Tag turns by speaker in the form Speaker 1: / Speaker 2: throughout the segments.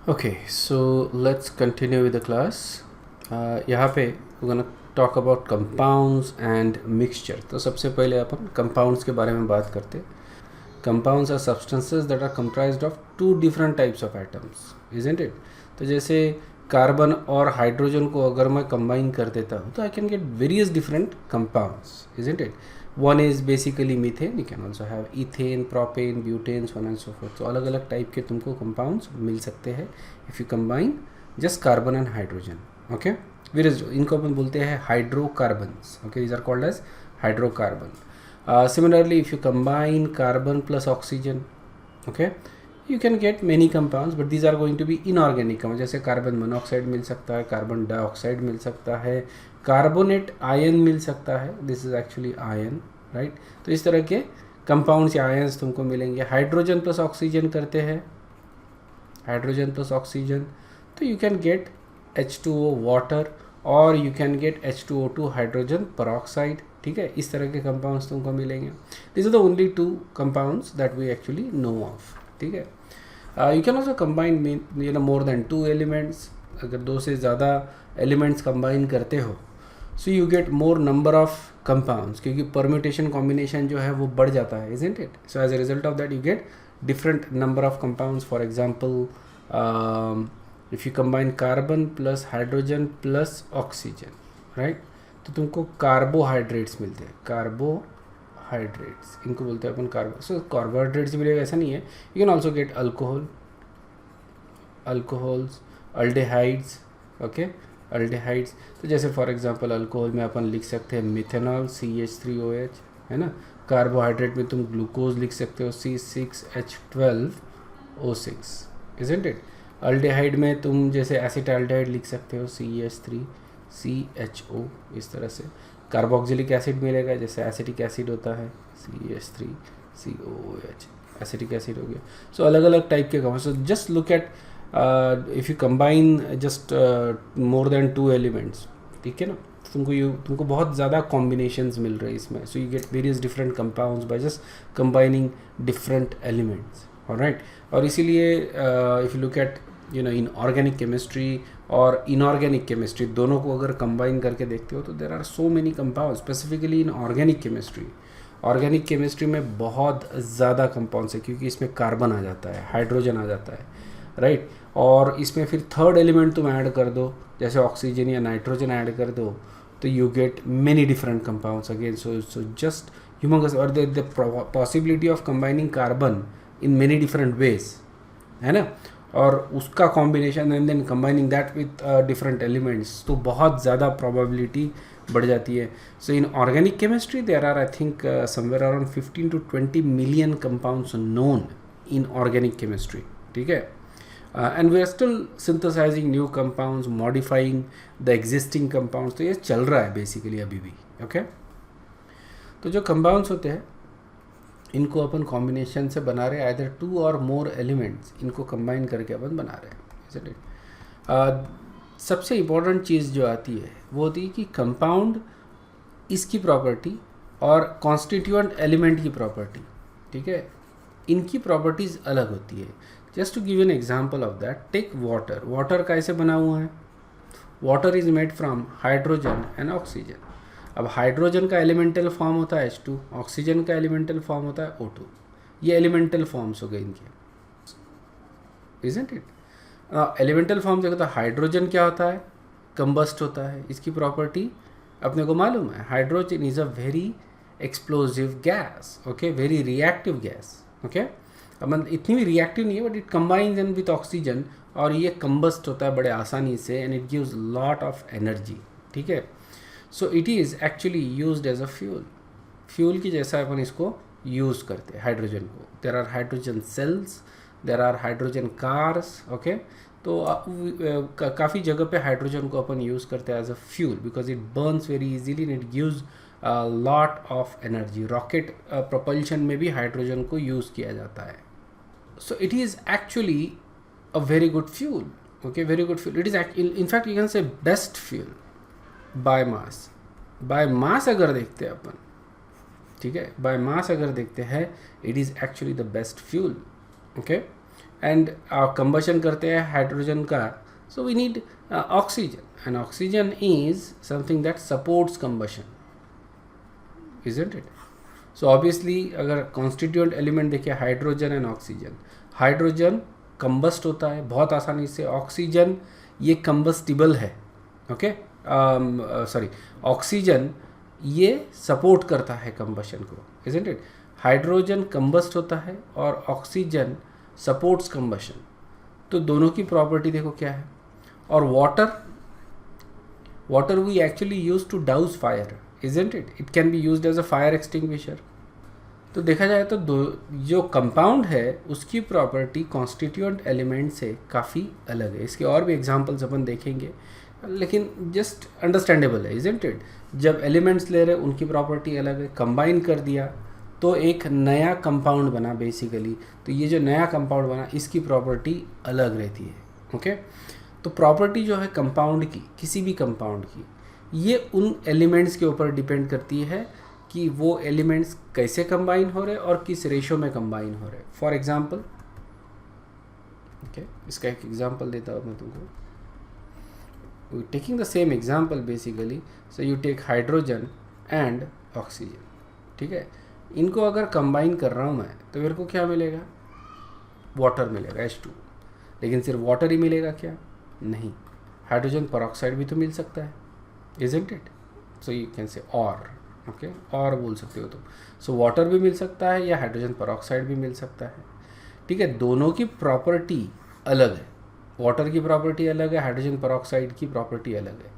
Speaker 1: Okay, so let's continue with the class. यहाँ पे we're gonna talk about compounds and mixture. तो सबसे पहले अपन compounds के बारे में बात करते हैं. Compounds are substances that are comprised of two different types of atoms, isn't it? तो जैसे कार्बन और हाइड्रोजन को अगर मैं कंबाइन कर देता हूँ तो I can get various different compounds, isn't it? One is basically methane. You can also have ethane, propane, butane, so on and so forth. तो अलग अलग टाइप के तुमको कंपाउंड्स मिल सकते हैं if you combine just carbon and hydrogen. Okay, various इनको अपन बोलते हैं hydrocarbons. Okay, these are called as hydrocarbon. Similarly, if you combine carbon plus oxygen, okay, you can get many compounds, but these are going to be inorganic compounds. जैसे carbon monoxide मिल सकता है, carbon dioxide मिल सकता है, carbonate ion मिल सकता है. This is actually ion, right. तो इस तरह के कंपाउंड्स या आयन्स तुमको मिलेंगे. हाइड्रोजन प्लस ऑक्सीजन करते हैं, हाइड्रोजन प्लस ऑक्सीजन, तो you can get H2O water और you can get H2O2 hydrogen peroxide. ठीक है, इस तरह के कंपाउंड्स तुमको मिलेंगे. This are the only two compounds that we actually know of. ठीक है, you can also combine more than two elements. अगर दो से ज़्यादा एलिमेंट्स कंबाइन करते हो so you get more number of compounds, क्योंकि परम्यूटेशन कॉम्बिनेशन जो है वो बढ़ जाता है, isn't it. So as a result of that you get different number of compounds. For example, if you combine carbon plus hydrogen plus oxygen, right, तो तुमको carbohydrates मिलते हैं. कार्बोहाइड्रेट्स इनको बोलते हैं अपन कार्बो. सो कार्बोहाइड्रेट्स मिलेगा ऐसा नहीं है. You can also get alcohols, aldehydes. Okay, aldehydes. तो जैसे फॉर एग्जांपल अल्कोहल में अपन लिख सकते हैं मिथेनॉल CH3OH, है ना. कार्बोहाइड्रेट में तुम ग्लूकोज लिख सकते हो C6H12O6, इजंट इट. अल्डेहाइड में तुम जैसे एसिटाल्डेहाइड लिख सकते हो CH3CHO, इस तरह से. कार्बोक्सिलिक एसिड मिलेगा, जैसे एसिटिक एसिड होता है CH3COOH, एसिटिक एसिड हो गया. सो अलग अलग टाइप के compound. So just look at if you combine just more than two elements, ठीक है ना, तुमको बहुत ज़्यादा कॉम्बिनेशंस मिल रहे हैं इसमें. So you get various different compounds by just combining different elements. Alright. और इसीलिए if you look at in organic chemistry और इनऑर्गेनिक केमिस्ट्री, दोनों को अगर कंबाइन करके देखते हो तो there are so many compound. Specifically in organic chemistry में बहुत ज़्यादा कंपाउंड्स है, क्योंकि इसमें कार्बन आ जाता है, हाइड्रोजन आ जाता है, राइट. और इसमें फिर थर्ड एलिमेंट तुम ऐड कर दो, जैसे ऑक्सीजन या नाइट्रोजन ऐड कर दो, तो you get many different compounds again. So just humongous. और the possibility of combining carbon in many different ways, है ना, और उसका combination and then combining that with different elements, तो बहुत ज़्यादा प्रोबेबिलिटी बढ़ जाती है. So in organic chemistry there are I think somewhere around 15 to 20 million compounds known in organic chemistry. ठीक है, and we are still synthesising new compounds, modifying the existing compounds. तो ये चल रहा है बेसिकली अभी भी. ओके, तो जो कंपाउंड्स होते हैं इनको अपन कॉम्बिनेशन से बना रहे हैं, आइदर टू और मोर एलिमेंट्स, इनको कंबाइन करके अपन बना रहे हैं, इज़ इट. सबसे इम्पोर्टेंट चीज़ जो आती है वो होती है कि कंपाउंड, इसकी प्रॉपर्टी और कॉन्स्टिट्यूएंट एलिमेंट की प्रॉपर्टी, ठीक है, इनकी प्रॉपर्टीज़ अलग होती है. Just to give an example of that, take water. Water कैसे बना हुआ है? Water is made from hydrogen and oxygen. अब हाइड्रोजन का एलिमेंटल फॉर्म होता है H2, ऑक्सीजन का एलिमेंटल फॉर्म होता है O2. ये एलिमेंटल फॉर्म्स हो गए इनके, इजंट इट. एलिमेंटल फॉर्म देखो तो हाइड्रोजन क्या होता है? कंबस्ट होता है. इसकी प्रॉपर्टी अपने को मालूम है, hydrogen is a very explosive gas. Okay, very reactive gas. Okay, अब इतनी भी रिएक्टिव नहीं है, but it combines in with oxygen और ये कंबस्ट होता है बड़े आसानी से, and it gives lot of energy. ठीक है, so it is actually used as a fuel की जैसा अपन इसको यूज़ करते हैं हाइड्रोजन को. There are hydrogen cells, there are hydrogen cars. Okay, तो काफ़ी जगह पे हाइड्रोजन को अपन यूज़ करते हैं as a fuel, because it burns very easily and it gives lot of energy. Rocket propulsion में भी हाइड्रोजन को यूज़ किया जाता है. So it is actually a very good fuel. Okay, very good fuel. It is in fact you can say best fuel by mass अगर देखते हैं अपन, ठीक है, बाय मास अगर देखते हैं, it is actually the best fuel. Okay, and combustion करते हैं हाइड्रोजन का, so we need oxygen, and oxygen is something that supports combustion, isn't it? So obviously अगर कॉन्स्टिट्यूएंट एलिमेंट देखिए hydrogen and oxygen, hydrogen combust होता है बहुत आसानी से, ऑक्सीजन ये कंबस्टिबल है, ओके, सॉरी ऑक्सीजन ये सपोर्ट करता है कंबशन को, इजंट इट? हाइड्रोजन कंबस्ट होता है और ऑक्सीजन सपोर्ट्स कंबशन, तो दोनों की प्रॉपर्टी देखो क्या है। और water we actually use to douse fire, isn't it? It can be used as a fire extinguisher. तो देखा जाए तो जो कंपाउंड है उसकी प्रॉपर्टी कॉन्स्टिट्यूएंट एलिमेंट से काफ़ी अलग है। इसके और भी एग्जांपल्स अपन देखेंगे, लेकिन जस्ट अंडरस्टैंडेबल है, इजंट इट? जब एलिमेंट्स ले रहे उनकी प्रॉपर्टी अलग है, कंबाइन कर दिया तो एक नया कंपाउंड बना बेसिकली, तो ये जो नया कंपाउंड बना इसकी प्रॉपर्टी अलग रहती है, ओके? तो प्रॉपर्टी जो है कंपाउंड की, किसी भी कंपाउंड की, ये उन एलिमेंट्स के ऊपर डिपेंड करती है कि वो एलिमेंट्स कैसे कंबाइन हो रहे और किस रेशो में कंबाइन हो रहे। फॉर एग्जांपल, ओके, इसका एक एग्जांपल देता हूँ मैं तुमको। Taking the same example basically, so you take hydrogen and oxygen, ठीक है? इनको अगर कंबाइन कर रहा हूँ मैं तो मेरे को क्या मिलेगा? वाटर मिलेगा, H2। लेकिन सिर्फ वाटर ही मिलेगा क्या? नहीं, हाइड्रोजन पेरोक्साइड भी तो मिल सकता है, isn't it? So you can से और, ओके, और बोल सकते हो तुम। सो वाटर भी मिल सकता है या हाइड्रोजन पेरोक्साइड भी मिल सकता है, ठीक है? दोनों की प्रॉपर्टी अलग है, वाटर की प्रॉपर्टी अलग है, हाइड्रोजन पेरोक्साइड की प्रॉपर्टी अलग है।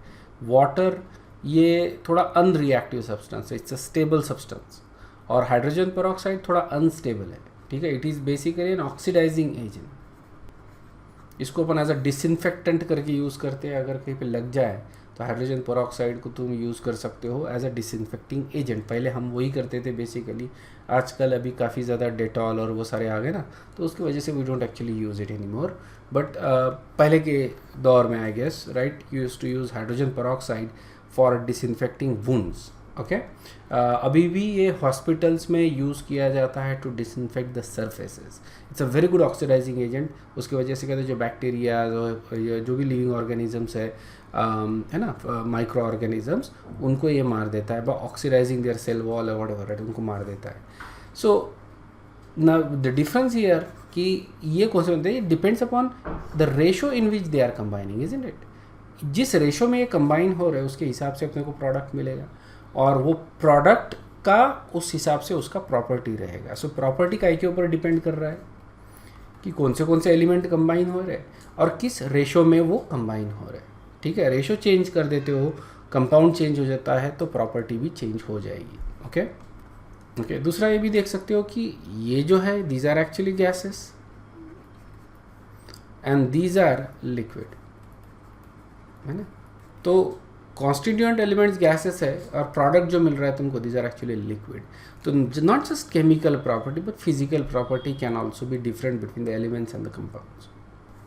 Speaker 1: वाटर ये थोड़ा अनरिएक्टिव सब्सटेंस है, इट्स अ स्टेबल सब्सटेंस, और हाइड्रोजन पेरोक्साइड थोड़ा अनस्टेबल है, ठीक है? It is basically an oxidising agent. इसको अपन एज अ डिसइंफेक्टेंट करके यूज़ करते हैं, अगर कहीं पे लग जाए तो हाइड्रोजन पेरोक्साइड को तुम यूज़ कर सकते हो एज अ डिसइंफेक्टिंग एजेंट। पहले हम वही करते थे बेसिकली, आजकल अभी काफ़ी ज़्यादा डेटॉल और वो सारे आ गए ना, तो उसकी वजह से we don't actually use it any more. But पहले के दौर में I guess, right, use to use hydrogen peroxide for disinfecting wounds, okay? अभी भी ये हॉस्पिटल्स में यूज़ किया जाता है to disinfect the surfaces. It's a very good oxidising agent. उसकी वजह से कहते हैं जो बैक्टीरिया जो भी लिविंग ऑर्गेनिजम्स है ना, माइक्रो ऑर्गेनिजम्स, उनको ये मार देता है, ऑक्सीडाइजिंग देयर सेल वॉल और व्हाटएवर, उनको मार देता है। So now the difference here कि ये कौन से होते हैं, depends upon the ratio in which they are combining, isn't it? जिस रेशो में ये कंबाइन हो रहे हैं उसके हिसाब से अपने को प्रोडक्ट मिलेगा, और वो प्रोडक्ट का उस हिसाब से उसका प्रॉपर्टी रहेगा। सो प्रॉपर्टी का के ऊपर डिपेंड कर रहा है कि कौन से एलिमेंट कंबाइन हो रहे हैं और किस रेशो में वो कंबाइन हो रहे हैं, ठीक है? रेशो चेंज कर देते हो, कंपाउंड चेंज हो जाता है, तो प्रॉपर्टी भी चेंज हो जाएगी, ओके? ओके, दूसरा ये भी देख सकते हो कि ये जो है, these are actually gases and these are liquid, है ना? तो कॉन्स्टिट्यूएंट एलिमेंट्स गैसेस है और प्रोडक्ट जो मिल रहा है तुमको, दीज आर एक्चुअली लिक्विड। तो not just chemical property but physical property can also be different between the elements and the compounds.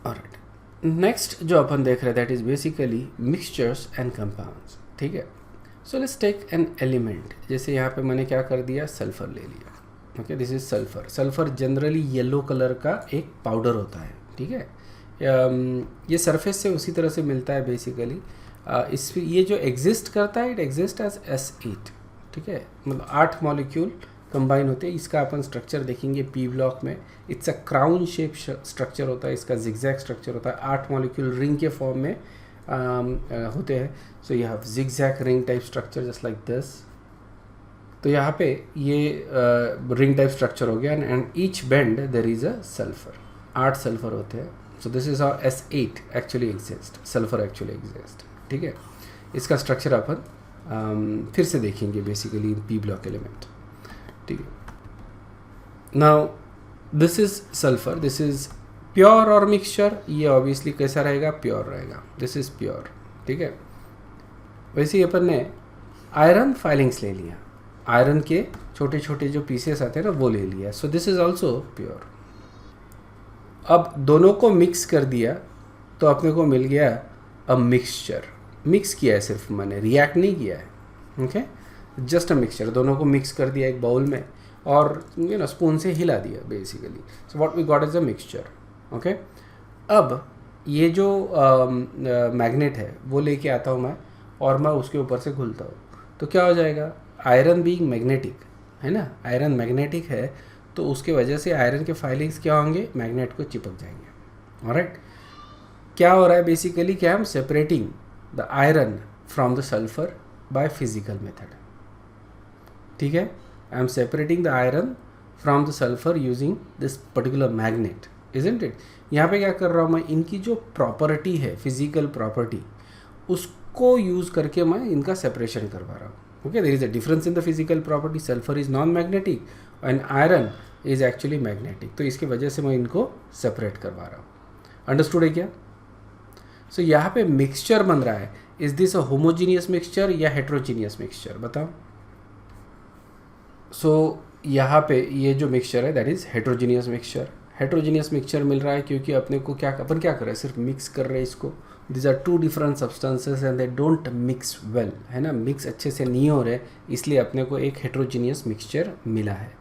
Speaker 1: Alright, next जो अपन देख रहे हैं that is basically mixtures and compounds, ठीक है? So let's take an element, जैसे यहाँ पे मैंने क्या कर दिया, सल्फर ले लिया, okay? This is sulphur. Sulphur generally yellow colour का एक पाउडर होता है, ठीक है? ये सरफेस से उसी तरह से मिलता है बेसिकली। ये जो एग्जिस्ट करता है, इट एग्जिस्ट एज S8, ठीक है? मतलब 8 मॉलिक्यूल कंबाइन होते हैं। इसका अपन स्ट्रक्चर देखेंगे पी ब्लॉक में। It's a crown shape structure होता है, इसका जिगजैग स्ट्रक्चर होता है। 8 मॉलिक्यूल रिंग के फॉर्म में होते हैं। So you have zigzag ring type structure just like this. तो यहाँ पे ये रिंग टाइप स्ट्रक्चर हो गया, and each bend there is a sulphur. 8 sulphur होते हैं। So this is how S8 actually exist, sulphur actually exist, ठीक है? इसका स्ट्रक्चर अपन फिर से देखेंगे basically in P block element, ठीक है? Now this is sulphur, this is pure और मिक्सचर। ये ऑब्वियसली कैसा रहेगा, प्योर रहेगा। दिस इज प्योर, ठीक है? वैसे ही अपन ने आयरन फाइलिंग्स ले लिया, आयरन के छोटे छोटे जो पीसेस आते हैं ना वो ले लिया। सो दिस इज ऑल्सो प्योर। अब दोनों को मिक्स कर दिया तो अपने को मिल गया अ मिक्सचर। मिक्स किया है सिर्फ, मैंने रिएक्ट नहीं किया है, ओके? Just a mixture. दोनों को मिक्स कर दिया एक बाउल में और स्पून से हिला दिया basically. So what we got is a mixture. Okay. अब ये जो मैग्नेट है वो लेके आता हूँ मैं और मैं उसके ऊपर से घुलता हूँ, तो क्या हो जाएगा, आयरन बीइंग मैग्नेटिक है ना, आयरन मैग्नेटिक है तो उसके वजह से आयरन के फाइलिंग्स क्या होंगे, मैग्नेट को चिपक जाएंगे। ऑलराइट, क्या हो रहा है बेसिकली, क्या हम separating the iron from the sulphur by physical method, ठीक है, I am separating the iron from the sulphur using this particular magnet, isn't it. यहाँ पे क्या कर रहा हूँ मैं, इनकी जो प्रॉपर्टी है, फिजिकल प्रॉपर्टी, उसको यूज़ करके मैं इनका सेपरेशन करवा रहा हूँ। Okay, there is a difference in the physical property, sulphur is non magnetic and iron is actually magnetic, तो इसकी वजह से मैं इनको सेपरेट करवा रहा हूँ। अंडरस्टूड है क्या? सो यहाँ पे मिक्सचर बन रहा है, is this a homogeneous mixture या हेट्रोजीनियस मिक्सचर, बताओ। सो यहाँ पे ये जो मिक्सचर है that is heterogeneous mixture. Heterogeneous mixture मिल रहा है क्योंकि अपने को क्या, अपन क्या कर रहे हैं, सिर्फ मिक्स कर रहे हैं इसको। This are two different substances and they don't mix well, है ना, मिक्स अच्छे से नहीं हो रहे, इसलिए अपने को एक हेट्रोजीनियस मिक्सचर मिला है।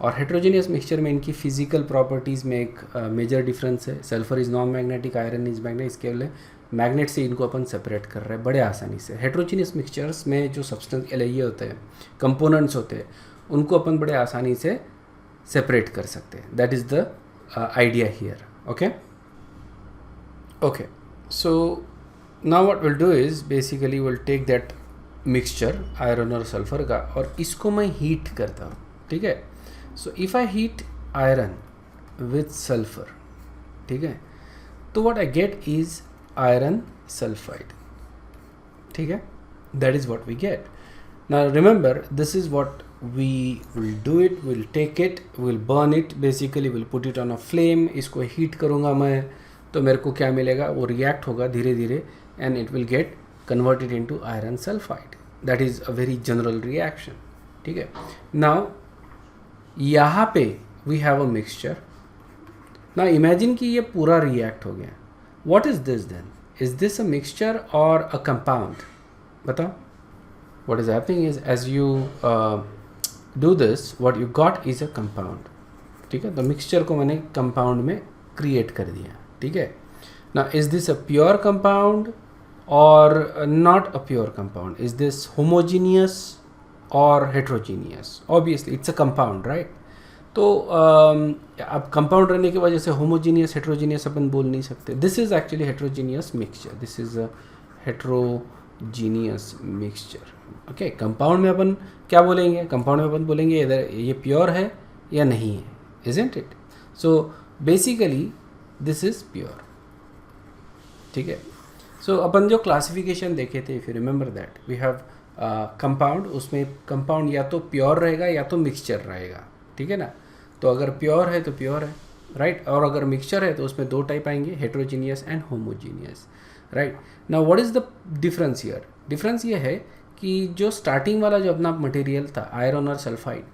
Speaker 1: और हेट्रोजीनियस मिक्सचर में इनकी फिजिकल प्रॉपर्टीज़ में एक मेजर डिफरेंस है, sulphur is non magnetic, iron is magnetic, इसके लिए मैग्नेट से इनको अपन सेपरेट कर रहे हैं बड़े आसानी से। हेट्रोजीनियस मिक्सचर्स में जो सब्सटेंस ये होते हैं, कंपोनेंट्स होते हैं, उनको अपन बड़े आसानी से सेपरेट कर सकते हैं। That is the idea here. Okay, so now what we'll do is basically we'll take that mixture iron और सल्फर का और इसको मैं हीट करता हूँ, ठीक है। So if I heat iron with sulphur, ठीक है, तो what I get is iron sulfide, ठीक है, that is what we get. Now remember, this is what we will do it, we'll take it, we'll burn it, basically we'll put it on a flame, इसको heat करूँगा मैं, तो मेरे को क्या मिलेगा, वो रिएक्ट होगा धीरे धीरे and it will get converted into iron sulfide. That is a very general reaction, ठीक है। Now यहाँ पे we have a mixture. Now imagine कि ये पूरा रिएक्ट हो गया, what is this then? Is this a mixture or a compound? बताओ। What is happening is as you do this, what you got is a compound, ठीक है। तो mixture को मैंने कंपाउंड में क्रिएट कर दिया, ठीक है। Now is this a pure compound or not a pure compound? Is this homogeneous or heterogeneous? Obviously it's a compound, right? तो अब कंपाउंड रहने की वजह से होमोजीनियस हेट्रोजीनियस अपन बोल नहीं सकते। This is actually heterogeneous mixture, this is a heterogeneous mixture. Okay, compound में अपन क्या बोलेंगे, कंपाउंड में अपन बोलेंगे इधर ये प्योर है या नहीं है, isn't it. So basically this is pure, ठीक है। सो अपन जो क्लासिफिकेशन देखे थे, if you remember that, we have compound, उसमें कंपाउंड या तो प्योर रहेगा या तो मिक्सचर रहेगा, ठीक है ना। तो अगर प्योर है तो प्योर है, राइट, और अगर मिक्सचर है तो उसमें दो टाइप आएंगे, heterogeneous and homogeneous, right. Now what is the difference here? Difference ये है कि जो स्टार्टिंग वाला जो अपना मटेरियल था आयरन और सल्फाइड,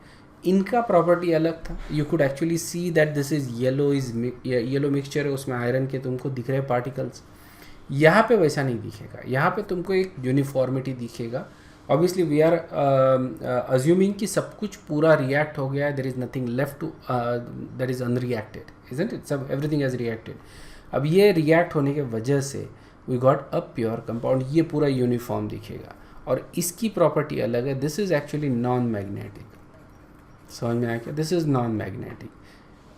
Speaker 1: इनका प्रॉपर्टी अलग था। You could actually see that this is yellow mixture है, उसमें आयरन के तुमको दिख रहे पार्टिकल्स। यहाँ पे वैसा नहीं दिखेगा, यहाँ पे तुमको एक यूनिफॉर्मिटी दिखेगा। ऑब्वियसली वी आर अज्यूमिंग कि सब कुछ पूरा रिएक्ट हो गया है, there is nothing left to that is unreacted, isn't it, सब एवरीथिंग हैज़ रिएक्टेड। अब ये रिएक्ट होने के वजह से we got a pure compound, ये पूरा यूनिफॉर्म दिखेगा और इसकी प्रॉपर्टी अलग है। This is actually non magnetic, समझ में आया क्या? This is non magnetic.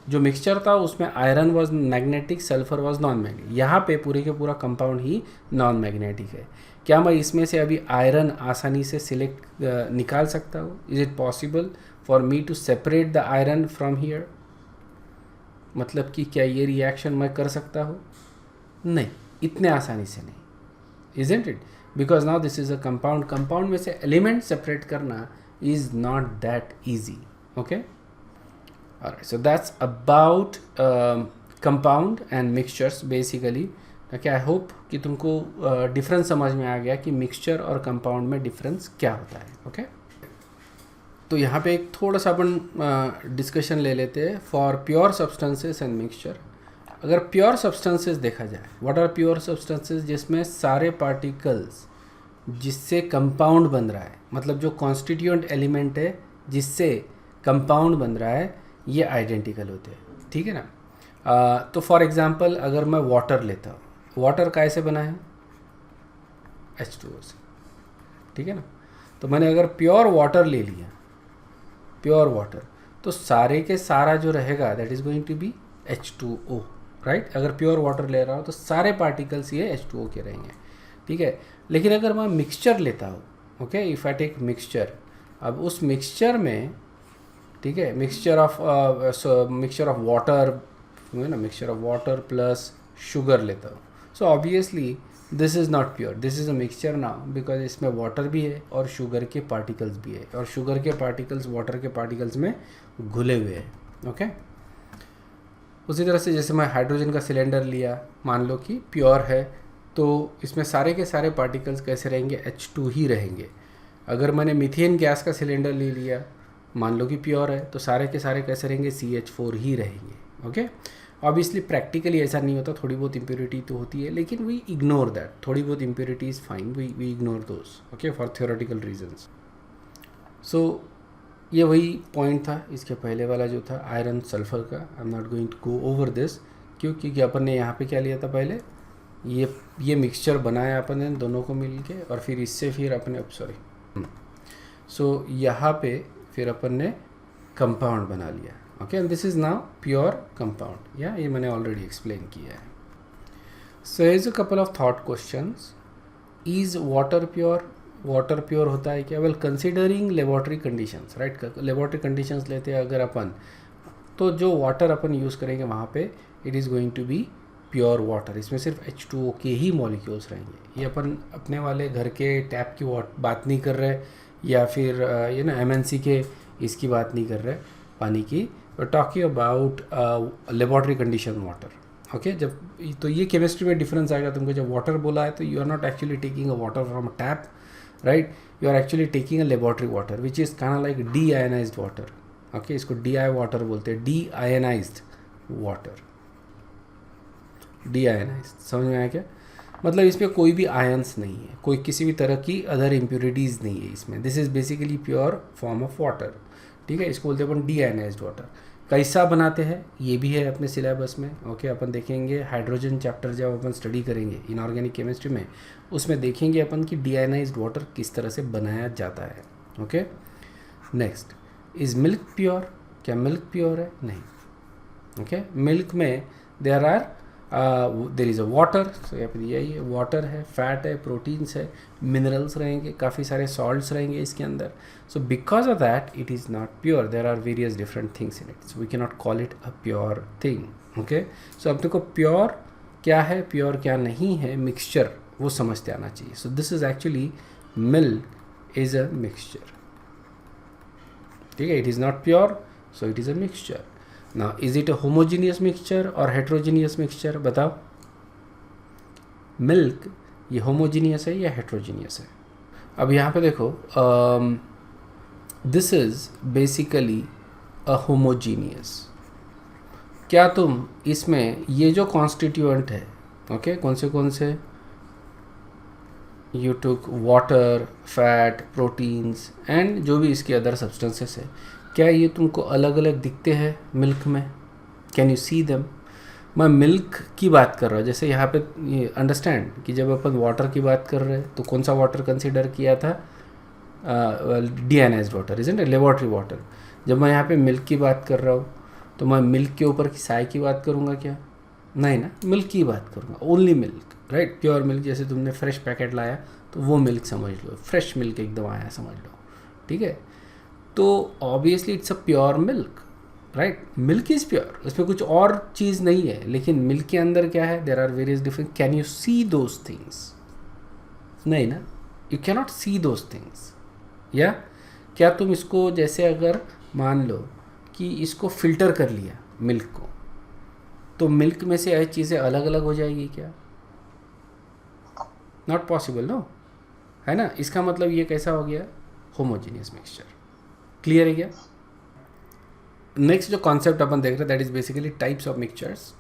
Speaker 1: जो मिक्सचर था उसमें iron was magnetic, sulphur was non magnetic, यहाँ पे पूरे के पूरा कंपाउंड ही नॉन मैग्नेटिक है। क्या मैं इसमें से अभी आयरन आसानी से सिलेक्ट निकाल सकता हूँ? Is it possible for me to separate the iron from here? मतलब कि क्या ये रिएक्शन मैं कर सकता हूँ? नहीं, इतने आसानी से नहीं, isn't it, because now this is a compound. Compound में से एलिमेंट सेपरेट करना is not that easy, okay. Alright, so that's about compound and mixtures basically. Okay, I hope कि तुमको डिफरेंस समझ में आ गया कि मिक्सचर और कंपाउंड में डिफरेंस क्या होता है, ओके। तो यहाँ पे एक थोड़ा सा अपन डिस्कशन ले लेते हैं for pure substances and mixture. अगर प्योर सब्सटेंसेस देखा जाए, व्हाट आर प्योर सब्सटेंसेस? जिसमें सारे पार्टिकल्स जिससे कंपाउंड बन रहा है, मतलब जो कॉन्स्टिट्यूएंट एलिमेंट है जिससे कंपाउंड बन रहा है, ये आइडेंटिकल होते हैं, ठीक है ना। तो फॉर एग्जांपल अगर मैं वाटर लेता हूँ, वाटर कैसे बना है, H2O से, ठीक है ना। तो मैंने अगर प्योर वाटर ले लिया, प्योर वाटर, तो सारे के सारा जो रहेगा that is going to be H2O, right. अगर प्योर वाटर ले रहा हूँ तो सारे पार्टिकल्स ये H2O के रहेंगे, ठीक है। लेकिन अगर मैं मिक्सचर लेता हूँ, okay, if I take mixture, अब उस मिक्सचर में, ठीक है, मिक्सचर ऑफ वाटर, ना, mixture of water plus sugar लेता हूँ, so obviously this is not pure, this is a mixture now, because इसमें वाटर भी है और शुगर के पार्टिकल्स भी है, और शुगर के पार्टिकल्स वाटर के पार्टिकल्स में घुले हुए हैं, ओके। उसी तरह से जैसे मैं हाइड्रोजन का सिलेंडर लिया, मान लो कि प्योर है, तो इसमें सारे के सारे पार्टिकल्स कैसे रहेंगे, H2 ही रहेंगे। अगर मैंने मीथेन गैस का सिलेंडर ले लिया, मान लो कि प्योर है, तो सारे के सारे कैसे रहेंगे, CH4 ही रहेंगे, ओके। ऑब्वियसली प्रैक्टिकली ऐसा नहीं होता, थोड़ी बहुत इम्प्योरिटी तो होती है, लेकिन वी इग्नोर दैट, थोड़ी बहुत impurity is fine, we ignore those, okay, for theoretical reasons. So ये वही पॉइंट था इसके पहले वाला जो था आयरन सल्फर का। I am not going to go over this, क्योंकि अपन ने यहाँ पे क्या लिया था पहले, ये मिक्सचर बनाया अपन ने दोनों को मिल के, और फिर इससे फिर अपने सो यहाँ पे फिर अपन ने कंपाउंड बना लिया, okay, and this is now pure compound, या ये मैंने ऑलरेडी एक्सप्लेन किया है। So is a couple of thought questions, is water pure, water pure होता है क्या, well considering laboratory conditions, right, laboratory conditions लेते हैं अगर अपन, तो जो वाटर अपन यूज़ करेंगे वहाँ पे it is going to be pure water, इसमें सिर्फ H2O के ही मॉलिक्यूल्स रहेंगे। ये अपन अपने वाले घर के टैप की बात नहीं कर रहे, या फिर ये ना MNC के इसकी बात नहीं कर रहे पानी की, talking about laboratory condition water, okay. जब तो ये केमिस्ट्री में डिफरेंस आएगा तुमको, जब वाटर बोला है तो you are not actually taking a water from a tap, right, you are actually taking a laboratory water which is kind like deionised water, okay, इसको DI वाटर बोलते हैं, deionised water, deionised, समझ में आया क्या, मतलब इसमें कोई भी आयंस नहीं है, कोई किसी भी तरह की अदर इम्प्योरिटीज़ नहीं है इसमें, this is basically pure form of water, ठीक है। इसको बोलते हैं अपन डी आयनाइज्ड वाटर। कैसा बनाते हैं ये भी है अपने सिलेबस में, ओके, अपन देखेंगे हाइड्रोजन चैप्टर जब अपन स्टडी करेंगे इनऑर्गेनिक केमिस्ट्री में, उसमें देखेंगे अपन कि डी आयनाइज्ड वाटर किस तरह से बनाया जाता है, okay. Next, is milk pure, क्या मिल्क प्योर है, नहीं, ओके। मिल्क में देर इज़ अ वाटर, तो यहाँ पर यही है, वाटर है, फैट है, प्रोटीन्स है, मिनरल्स रहेंगे, काफ़ी सारे सॉल्ट्स रहेंगे इसके अंदर, so because of that it is not pure, there are various different things in it, so we can not call it a pure thing, okay. So अपने को प्योर क्या है, प्योर क्या नहीं है, मिक्सचर वो समझते आना चाहिए। So this is actually milk is a mixture, ठीक है, it is not pure, so it is a mixture. Now, is it a homogeneous mixture or heterogeneous mixture? बताओ, मिल्क ये होमोजीनियस है या हेट्रोजीनियस है? अब यहाँ पे देखो, this is basically a homogeneous. क्या तुम इसमें ये जो कॉन्स्टिट्यूएंट है, ओके, कौन से, you took water, fat, proteins and जो भी इसके अदर सब्सटेंसेस है, क्या ये तुमको अलग अलग दिखते हैं मिल्क में? Can you see them? मैं मिल्क की बात कर रहा हूँ, जैसे यहाँ पे ये अंडरस्टैंड कि जब अपन वाटर की बात कर रहे हैं तो कौन सा वाटर कंसीडर किया था, deionised water, isn't it, laboratory water. जब मैं यहाँ पे मिल्क की बात कर रहा हूँ तो मैं मिल्क के ऊपर की साय की बात करूँगा क्या? नहीं ना, मिल्क की बात करूँगा, only milk, right, pure milk. जैसे तुमने फ्रेश पैकेट लाया तो वो मिल्क समझ लो, फ्रेश मिल्क एकदम आया समझ लो, ठीक है। तो obviously it's a pure milk, right, milk is pure, उसमें कुछ और चीज़ नहीं है। लेकिन मिल्क के अंदर क्या है, there are various different, can you see those things? नहीं ना, you can not see those things. या क्या तुम इसको, जैसे अगर मान लो कि इसको फिल्टर कर लिया मिल्क को, तो मिल्क में से चीज़ें अलग अलग हो जाएगी क्या? नॉट पॉसिबल, नो, है ना। इसका मतलब ये कैसा हो गया, होमोजीनियस मिक्सचर। क्लियर है क्या? नेक्स्ट जो कॉन्सेप्ट अपन देख रहे हैं that is basically types of mixtures,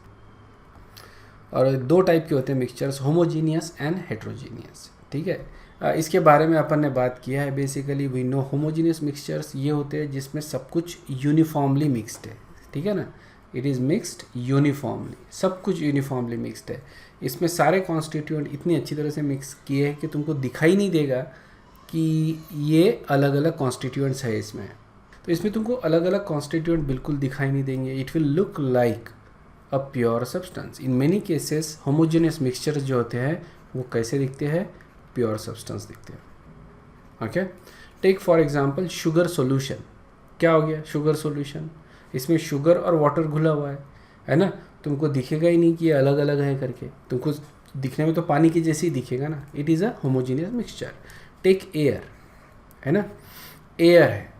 Speaker 1: और दो टाइप के होते हैं मिक्सचर्स, होमोजीनियस एंड हेट्रोजीनियस, ठीक है। इसके बारे में अपन ने बात किया है। Basically we know homogeneous mixtures ये होते हैं जिसमें सब कुछ यूनिफॉर्मली मिक्सड है, ठीक है ना, इट इज़ मिक्सड यूनिफॉर्मली, सब कुछ यूनिफॉर्मली मिक्सड है। इसमें सारे कॉन्स्टिट्यूएंट इतनी अच्छी तरह से मिक्स किए हैं कि तुमको दिखाई नहीं देगा कि ये अलग अलग कॉन्स्टिट्यूएंट्स है इसमें। तो इसमें तुमको अलग अलग कॉन्स्टिट्यूएंट बिल्कुल दिखाई नहीं देंगे। It will look like a pure substance. In many cases homogeneous mixture जो होते हैं वो कैसे दिखते हैं? प्योर सब्सटेंस दिखते हैं। Okay, take for example sugar solution. क्या हो गया शुगर सॉल्यूशन? इसमें शुगर और वाटर घुला हुआ है ना? तुमको दिखेगा ही नहीं कि ये अलग अलग है करके, तुमको दिखने में तो पानी की जैसे ही दिखेगा ना। It is a homogeneous mixture. Take air, है ना, एयर है,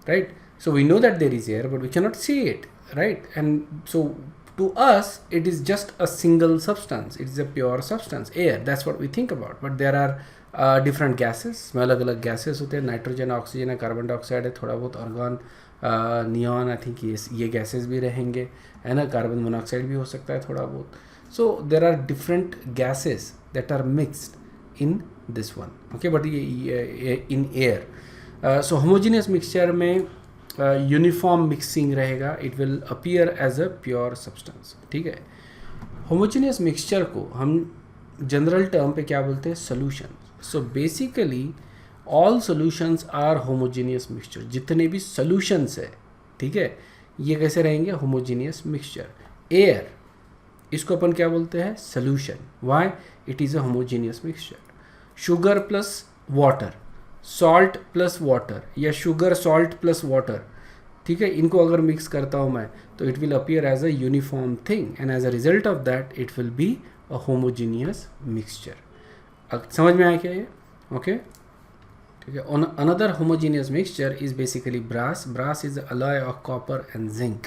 Speaker 1: right? So we know that there is air but we can not see it, right? And so to us it is just a single substance, it is a pure substance, air, that's what we think about. But there are different gases, में अलग अलग gases होते हैं, nitrogen, oxygen है, carbon dioxide है, थोड़ा बहुत argon, neon, I think ये गैसेस भी रहेंगे, है ना, कार्बन मोनोऑक्साइड भी हो सकता है थोड़ा बहुत। So there are different gases that are mixed in this one, okay, but ये in air. So homogeneous mixture में यूनिफॉर्म मिक्सिंग रहेगा, it will appear as a pure substance, ठीक है। होमोजीनियस मिक्सचर को हम जनरल टर्म पे क्या बोलते हैं? Solution. So basically all solutions are homogeneous mixture. जितने भी सोल्यूशंस है, ठीक है, ये कैसे रहेंगे? Homogeneous mixture. एयर, इसको अपन क्या बोलते हैं? Solution. Why? It is a homogeneous mixture. Sugar plus water, salt plus water, या शुगर सॉल्ट प्लस वाटर, ठीक है, इनको अगर मिक्स करता हूँ मैं तो it will appear as a uniform thing and as a result of that it will be a homogeneous mixture. समझ में आया क्या ये? ओके, ठीक है। Another homogeneous mixture is basically brass. Brass is alloy of copper and zinc,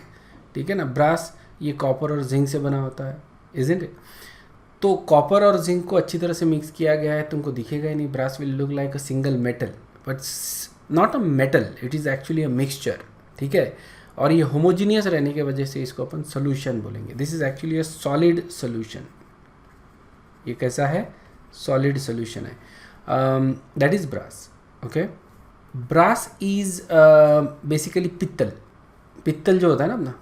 Speaker 1: ठीक है ना। ब्रास ये कॉपर और जिंक से बना होता है, इजंट इट? तो कॉपर और जिंक को अच्छी तरह से मिक्स किया गया है, तुमको दिखेगा ही नहीं। Brass will look like a single metal but not a metal, it is actually a mixture, ठीक है। और ये होमोजीनियस रहने की वजह से इसको अपन सोल्यूशन बोलेंगे। This is actually a solid solution. ये कैसा है? सॉलिड सोल्यूशन है, that is brass, okay. Brass is basically पित्तल। पित्तल जो होता है ना अपना,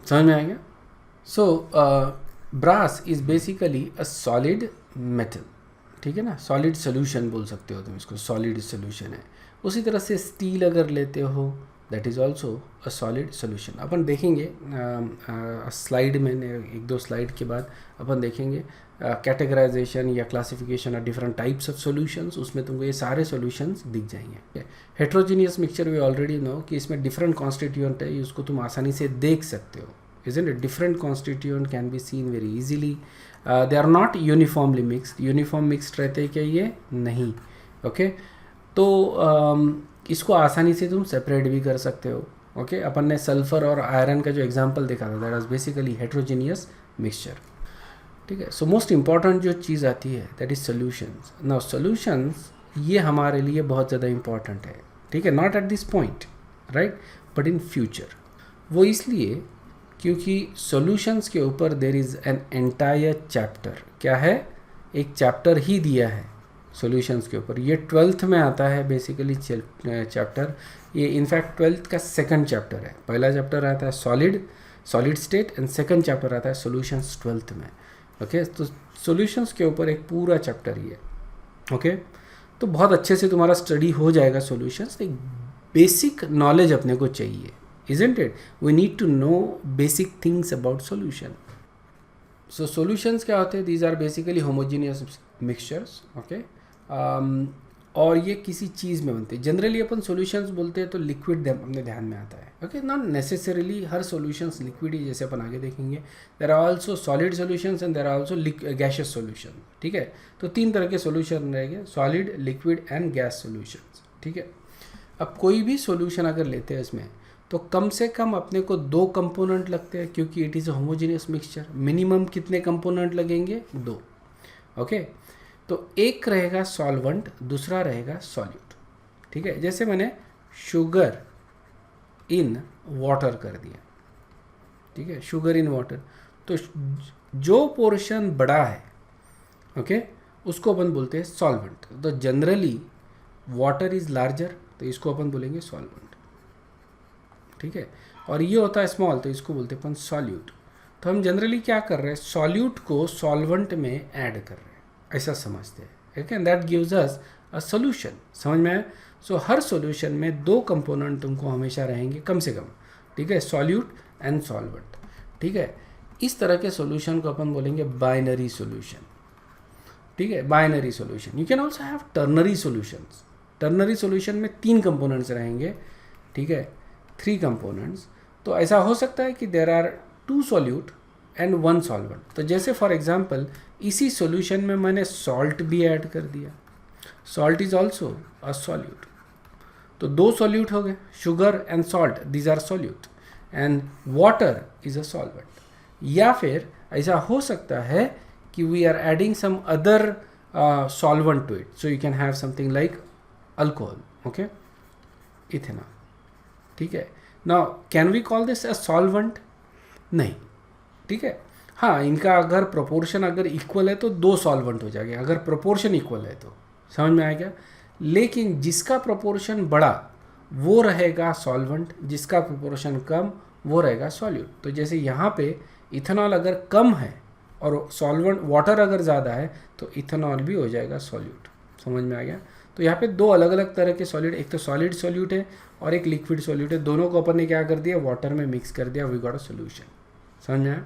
Speaker 1: समझ में आएगा? So brass is basically a solid metal, ठीक है ना। सॉलिड सोल्यूशन बोल सकते हो तुम इसको, सॉलिड सोल्यूशन है। उसी तरह से स्टील अगर लेते हो that is also a solid solution. अपन देखेंगे स्लाइड में, एक दो स्लाइड के बाद अपन देखेंगे कैटेगराइजेशन या classification of different types of solutions. उसमें तुमको ये सारे सॉल्यूशंस दिख जाएंगे। Heterogeneous mixture we already know कि इसमें डिफरेंट कॉन्स्टिट्यूएंट है, उसको तुम आसानी से देख सकते हो, isn't it? Different constituent can be seen very easily. They are not uniformly mixed. Uniform mixed रहते क्या ये? नहीं, ओके। तो इसको आसानी से तुम सेपरेट भी कर सकते हो, ओके। अपन ने सल्फर और आयरन का जो एग्जांपल देखा था, that was basically heterogeneous mixture, ठीक है। सो मोस्ट इंपॉर्टेंट जो चीज़ आती है that is solutions. Now solutions ये हमारे लिए बहुत ज़्यादा इंपॉर्टेंट है, ठीक है, not at this point, right, but in future. वो इसलिए क्योंकि सॉल्यूशंस के ऊपर there is an entire chapter. क्या है? एक चैप्टर ही दिया है सॉल्यूशंस के ऊपर। ये 12th में आता है बेसिकली चैप्टर। ये इनफैक्ट 12th का सेकंड चैप्टर है। पहला चैप्टर आता है solid state and second chapter आता है सॉल्यूशंस 12th में, ओके। तो सॉल्यूशंस के ऊपर एक पूरा चैप्टर ही है, ओके। तो बहुत अच्छे से तुम्हारा स्टडी हो जाएगा सॉल्यूशंस। एक बेसिक नॉलेज अपने को चाहिए, isn't it? We need to know basic things about solution. So solutions क्या होते हैं? These are basically homogeneous mixtures, okay? और ये किसी चीज़ में बनते हैं। जनरली अपन सॉल्यूशंस बोलते हैं तो लिक्विड अपने ध्यान में आता है, ओके। नॉट नेसेसरीली हर सॉल्यूशंस लिक्विड ही, जैसे अपन आगे देखेंगे। There are also solid solutions and there are also gaseous solution, ठीक है। तो 3 तरह के सॉल्यूशन रहेंगे, solid, liquid and gas solutions, ठीक है। अब कोई भी सॉल्यूशन अगर लेते हैं इसमें तो कम से कम अपने को 2 कंपोनेंट लगते हैं, क्योंकि it is a homogeneous mixture. Minimum कितने कंपोनेंट लगेंगे? 2, ओके। तो एक रहेगा सॉल्वेंट, दूसरा रहेगा सॉल्यूट, ठीक है। जैसे मैंने शुगर इन वाटर कर दिया, ठीक है, शुगर इन वाटर, तो जो पोर्शन बड़ा है, ओके, उसको अपन बोलते हैं सॉल्वेंट। तो जनरली वाटर इज लार्जर, तो इसको अपन बोलेंगे सॉल्वेंट, ठीक है, और ये होता है स्मॉल, तो इसको बोलते हैं अपन सॉल्यूट। तो हम जनरली क्या कर रहे हैं, सॉल्यूट को सॉल्वेंट में ऐड कर रहे हैं, ऐसा समझते हैं, ठीक है, that gives us a solution. समझ में आया? सो हर सॉल्यूशन में दो कंपोनेंट तुमको हमेशा रहेंगे कम से कम, ठीक है, सॉल्यूट एंड सॉल्वेंट, ठीक है। इस तरह के सॉल्यूशन को अपन बोलेंगे बाइनरी सॉल्यूशन, ठीक है, binary solution. You can also have ternary solutions. Ternary solution में 3 कंपोनेंट्स रहेंगे, ठीक है, 3 कंपोनेंट्स। तो ऐसा हो सकता है कि there are 2 solute and 1 solvent. तो जैसे फॉर एग्जांपल इसी सॉल्यूशन में मैंने सॉल्ट भी ऐड कर दिया, salt is also a solute. तो 2 सॉल्यूट हो गए, sugar and salt, these are solute, and water is a solvent. या फिर ऐसा हो सकता है कि we are adding some other solvent to it, so you can have something like alcohol, okay, ethanol, ठीक है। Now can we call this a solvent? नहीं, ठीक है। हाँ, इनका अगर प्रोपोर्शन अगर इक्वल है तो 2 सॉल्वेंट हो जाएगा, अगर प्रोपोर्शन इक्वल है तो। समझ में आएगा? लेकिन जिसका प्रोपोर्शन बड़ा वो रहेगा सॉल्वेंट, जिसका प्रोपोर्शन कम वो रहेगा सॉल्यूट। तो जैसे यहाँ पे इथेनॉल अगर कम है और सॉल्वेंट वाटर अगर ज़्यादा है तो इथेनॉल भी हो जाएगा सॉल्यूट। समझ में आ गया? तो यहाँ पे 2 अलग अलग तरह के सॉल्यूट, एक तो सॉलिड सॉल्यूट है और एक लिक्विड सॉल्यूट है, दोनों को अपन ने क्या कर दिया, वाटर में मिक्स कर दिया, वी गॉट अ सॉल्यूशन। समझ में आया?